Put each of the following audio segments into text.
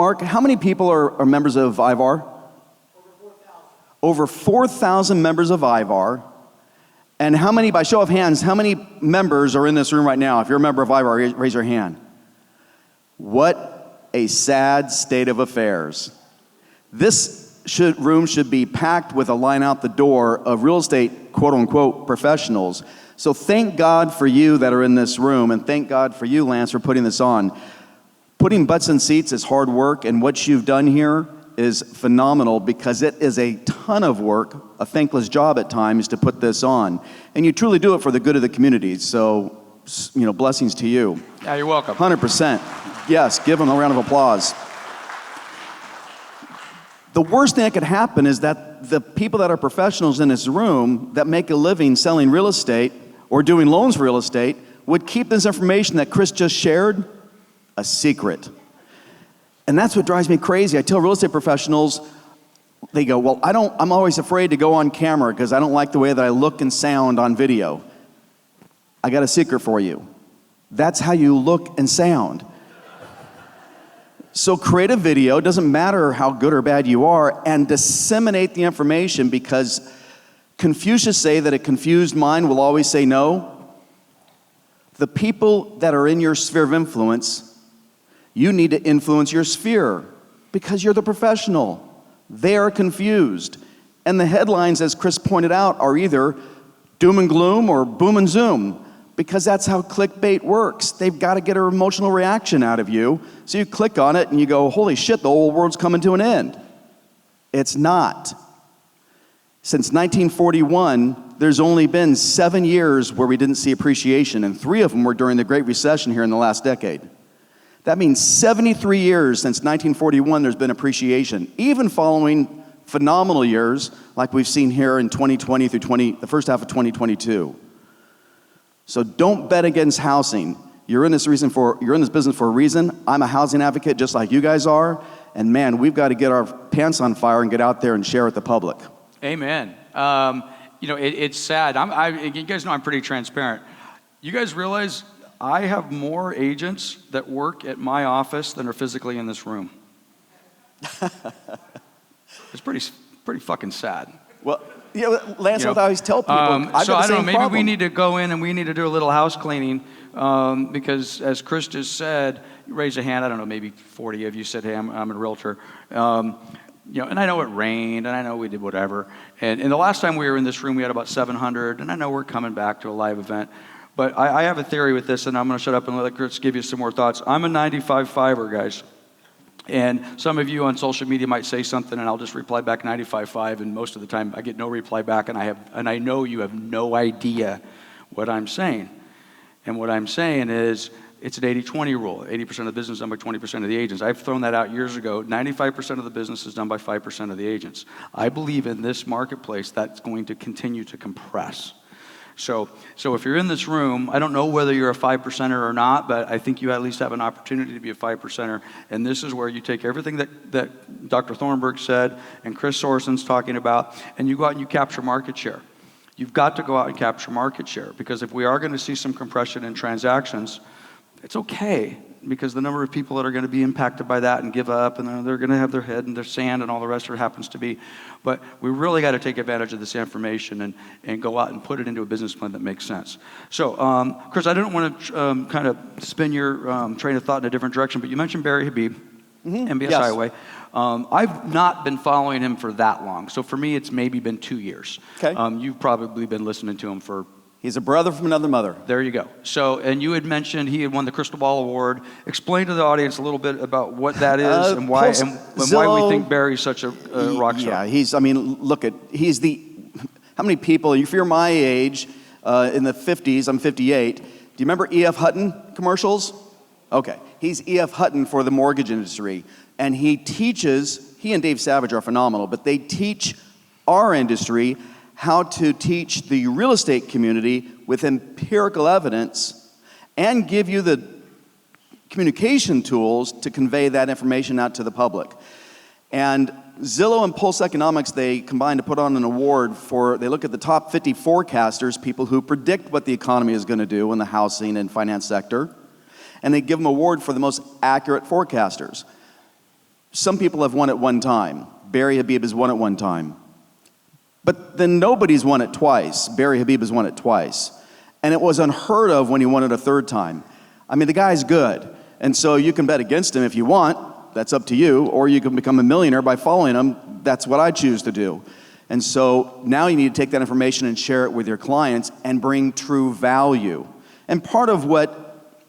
Mark, how many people are members of IVAR? Over 4,000 members of IVAR. And how many, by show of hands, how many members are in this room right now? If you're a member of IVAR, raise your hand. What a sad state of affairs. This room should be packed with a line out the door of real estate, quote unquote, professionals. So thank God for you that are in this room, and thank God for you, Lance, for putting this on. Putting butts in seats is hard work, and what you've done here is phenomenal because it is a ton of work, a thankless job at times to put this on. And you truly do it for the good of the community. So, blessings to you. Yeah, you're welcome. 100%. Yes, give them a round of applause. The worst thing that could happen is that the people that are professionals in this room that make a living selling real estate or doing loans for real estate would keep this information that Chris just shared a secret. And that's what drives me crazy. I tell real estate professionals, they go, well, I'm always afraid to go on camera because I don't like the way that I look and sound on video. I got a secret for you. That's how you look and sound. So create a video, doesn't matter how good or bad you are, and disseminate the information because Confucius say that a confused mind will always say no. The people that are in your sphere of influence, you need to influence your sphere because you're the professional. They are confused. And the headlines, as Chris pointed out, are either doom and gloom or boom and zoom because that's how clickbait works. They've got to get an emotional reaction out of you. So you click on it and you go, holy shit, the whole world's coming to an end. It's not. Since 1941, there's only been 7 years where we didn't see appreciation, and 3 of them were during the Great Recession here in the last decade. That means 73 years since 1941 there's been appreciation, even following phenomenal years like we've seen here in 2020 through the first half of 2022. So don't bet against housing. You're in this business for a reason. I'm a housing advocate just like you guys are, and man, we've got to get our pants on fire and get out there and share with the public. Amen. It's sad. You guys know I'm pretty transparent. You guys realize I have more agents that work at my office than are physically in this room. It's pretty fucking sad. Well, Lance, I always tell people, I've got the same I don't know, maybe problem. we need to go in and we need to do a little house cleaning because as Chris just said, raise a hand, I don't know, maybe 40 of you said, hey, I'm a realtor. And I know it rained, and I know we did whatever. And the last time we were in this room, we had about 700, and I know we're coming back to a live event. But I have a theory with this, and I'm going to shut up and let Chris give you some more thoughts. I'm a 95-5er, guys. And some of you on social media might say something, and I'll just reply back 95-5, and most of the time I get no reply back, and I know you have no idea what I'm saying. And what I'm saying is it's an 80-20 rule. 80% of the business is done by 20% of the agents. I've thrown that out years ago. 95% of the business is done by 5% of the agents. I believe in this marketplace that's going to continue to compress. So if you're in this room, I don't know whether you're a 5%er or not, but I think you at least have an opportunity to be a 5%er. And this is where you take everything that Dr. Thornburg said and Chris Sorensen's talking about, and you go out and you capture market share. You've got to go out and capture market share because if we are going to see some compression in transactions, it's okay because the number of people that are going to be impacted by that and give up and they're going to have their head in their sand and all the rest of it happens to be. But we really got to take advantage of this information and go out and put it into a business plan that makes sense. So, Chris, I didn't want to kind of spin your train of thought in a different direction, but you mentioned Barry Habib, MBS Yes. Highway. I've not been following him for that long. So for me, it's maybe been 2 years. Okay. You've probably been listening to him for... He's a brother from another mother. There you go. So, and you had mentioned he had won the Crystal Ball Award. Explain to the audience a little bit about what that is and why we think Barry's such a rock star. Yeah, how many people, if you're my age, in the 50s, I'm 58, do you remember E.F. Hutton commercials? Okay, he's E.F. Hutton for the mortgage industry, and he and Dave Savage are phenomenal, but they teach our industry how to teach the real estate community with empirical evidence and give you the communication tools to convey that information out to the public. And Zillow and Pulse Economics, they combined to put on an award they look at the top 50 forecasters, people who predict what the economy is going to do in the housing and finance sector, and they give them an award for the most accurate forecasters. Some people have won it one time. Barry Habib has won it one time. But then nobody's won it twice. Barry Habib has won it twice. And it was unheard of when he won it a third time. I mean, the guy's good. And so you can bet against him if you want. That's up to you. Or you can become a millionaire by following him. That's what I choose to do. And so now you need to take that information and share it with your clients and bring true value. And part of what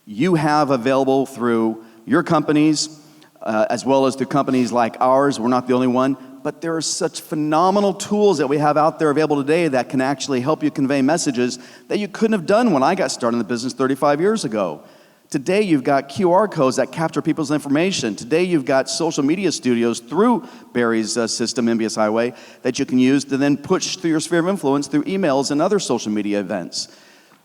you have available through your companies, as well as through companies like ours, we're not the only one, but there are such phenomenal tools that we have out there available today that can actually help you convey messages that you couldn't have done when I got started in the business 35 years ago. Today you've got QR codes that capture people's information. Today you've got social media studios through Barry's system, MBS Highway, that you can use to then push through your sphere of influence through emails and other social media events.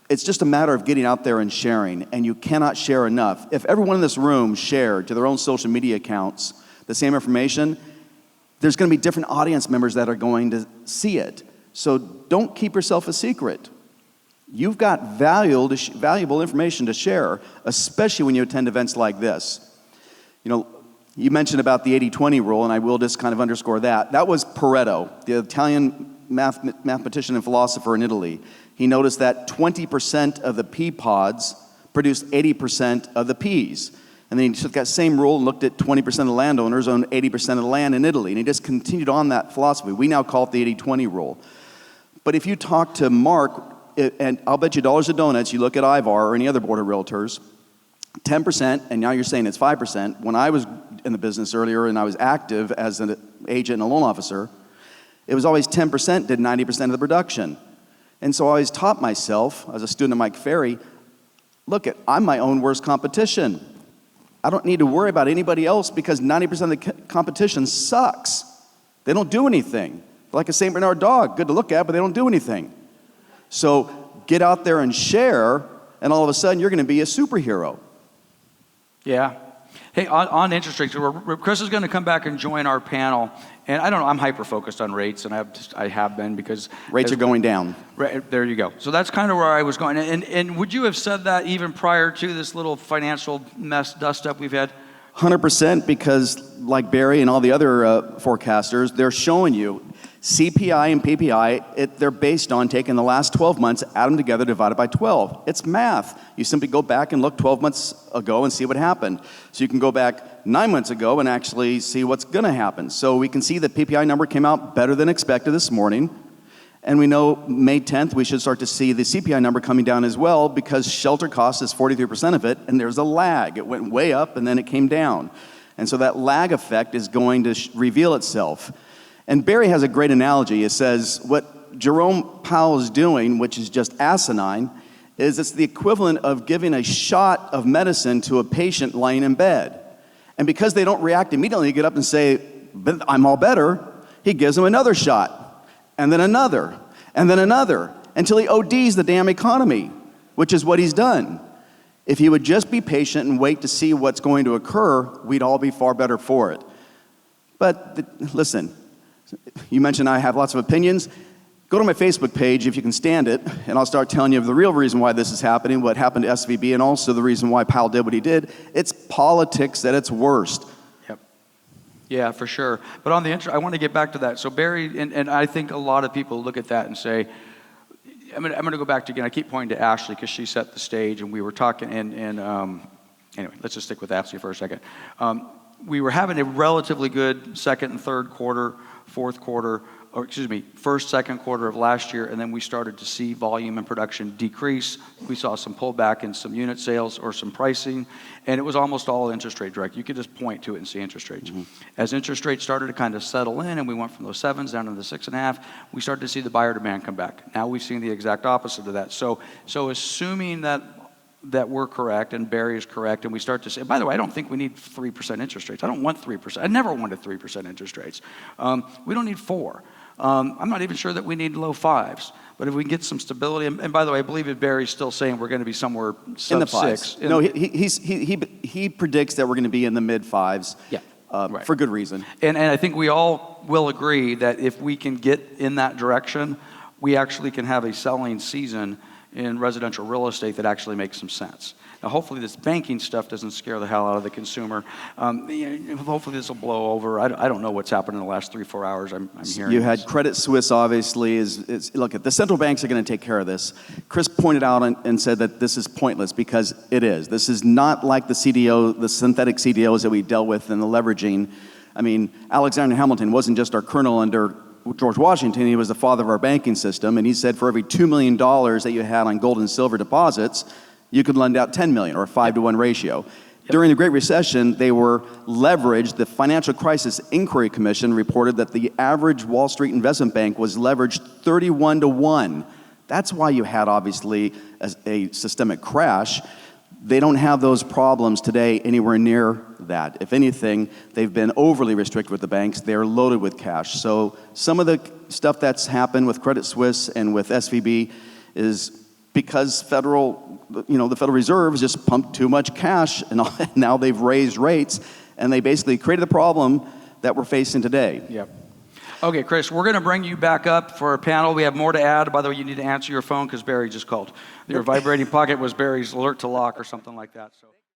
It's just a matter of getting out there and sharing, and you cannot share enough. If everyone in this room shared to their own social media accounts the same information, there's going to be different audience members that are going to see it. So don't keep yourself a secret. You've got valuable information to share, especially when you attend events like this. You know, you mentioned about the 80-20 rule, and I will just kind of underscore that. That was Pareto, the Italian mathematician and philosopher in Italy. He noticed that 20% of the pea pods produced 80% of the peas. And then he took that same rule and looked at 20% of the landowners owned 80% of the land in Italy. And he just continued on that philosophy. We now call it the 80-20 rule. But if you talk to Mark, and I'll bet you dollars to donuts, you look at Ivar or any other board of realtors, 10%, and now you're saying it's 5%. When I was in the business earlier and I was active as an agent and a loan officer, it was always 10% did 90% of the production. And so I always taught myself, as a student of Mike Ferry, look, I'm my own worst competition. I don't need to worry about anybody else because 90% of the competition sucks. They don't do anything. They're like a St. Bernard dog, good to look at, but they don't do anything. So get out there and share, and all of a sudden you're going to be a superhero. Yeah. Hey, on interest rates, Chris is going to come back and join our panel. And I don't know, I'm hyper-focused on rates, and I have been because... Rates are going down. Right, there you go. So that's kind of where I was going. And would you have said that even prior to this little financial mess, dust-up we've had? 100%, because like Barry and all the other forecasters, they're showing you CPI and PPI, they're based on taking the last 12 months, add them together, divided by 12. It's math. You simply go back and look 12 months ago and see what happened. So you can go back 9 months ago and actually see what's going to happen. So we can see the PPI number came out better than expected this morning. And we know May 10th, we should start to see the CPI number coming down as well because shelter cost is 43% of it, and there's a lag. It went way up, and then it came down. And so that lag effect is going to reveal itself. And Barry has a great analogy. It says what Jerome Powell is doing, which is just asinine, is it's the equivalent of giving a shot of medicine to a patient lying in bed. And because they don't react immediately, get up and say, I'm all better, he gives them another shot, and then another, until he ODs the damn economy, which is what he's done. If he would just be patient and wait to see what's going to occur, we'd all be far better for it. But listen, you mentioned I have lots of opinions. Go to my Facebook page if you can stand it, and I'll start telling you the real reason why this is happening, what happened to SVB, and also the reason why Powell did what he did. It's politics at its worst. Yep. Yeah, for sure. But on the I want to get back to that. So Barry, and I think a lot of people look at that and say, I'm going to go back to again. I keep pointing to Ashley because she set the stage, and we were talking. And anyway, let's just stick with Ashley for a second. We were having a relatively good second and third quarter, fourth quarter, first, second quarter of last year, and then we started to see volume and production decrease. We saw some pullback in some unit sales or some pricing, and it was almost all interest rate direct. You could just point to it and see interest rates. Mm-hmm. As interest rates started to kind of settle in, and we went from those 7s down to the 6.5, we started to see the buyer demand come back. Now we've seen the exact opposite of that. So assuming that we're correct and Barry is correct, and we start to say, by the way, I don't think we need 3% interest rates. I don't want 3%. I never wanted 3% interest rates. We don't need 4. I'm not even sure that we need low 5s. But if we can get some stability, and by the way, I believe that Barry's still saying we're going to be somewhere sub in the 5s. No, he predicts that we're going to be in the mid 5s. Yeah. Right. For good reason. And I think we all will agree that if we can get in that direction, we actually can have a selling season in residential real estate that actually makes some sense. Now, hopefully this banking stuff doesn't scare the hell out of the consumer. Hopefully this will blow over. I don't know what's happened in the last 3-4 hours. I'm hearing You had Credit Suisse, obviously. Look, the central banks are going to take care of this. Chris pointed out and said that this is pointless because it is. This is not like the CDO, the synthetic CDOs that we dealt with in the leveraging. I mean, Alexander Hamilton wasn't just our colonel under George Washington. He was the father of our banking system. And he said for every $2 million that you had on gold and silver deposits, you could lend out 10 million, or a 5-to-1 ratio. Yep. During the Great Recession, they were leveraged. The Financial Crisis Inquiry Commission reported that the average Wall Street investment bank was leveraged 31-to-1. That's why you had, obviously, a systemic crash. They don't have those problems today anywhere near that. If anything, they've been overly restricted with the banks. They're loaded with cash. So some of the stuff that's happened with Credit Suisse and with SVB is because the Federal Reserve has just pumped too much cash, and now they've raised rates, and they basically created the problem that we're facing today. Yep. Okay, Chris, we're going to bring you back up for a panel. We have more to add. By the way, you need to answer your phone because Barry just called. Your vibrating pocket was Barry's alert to lock or something like that. So.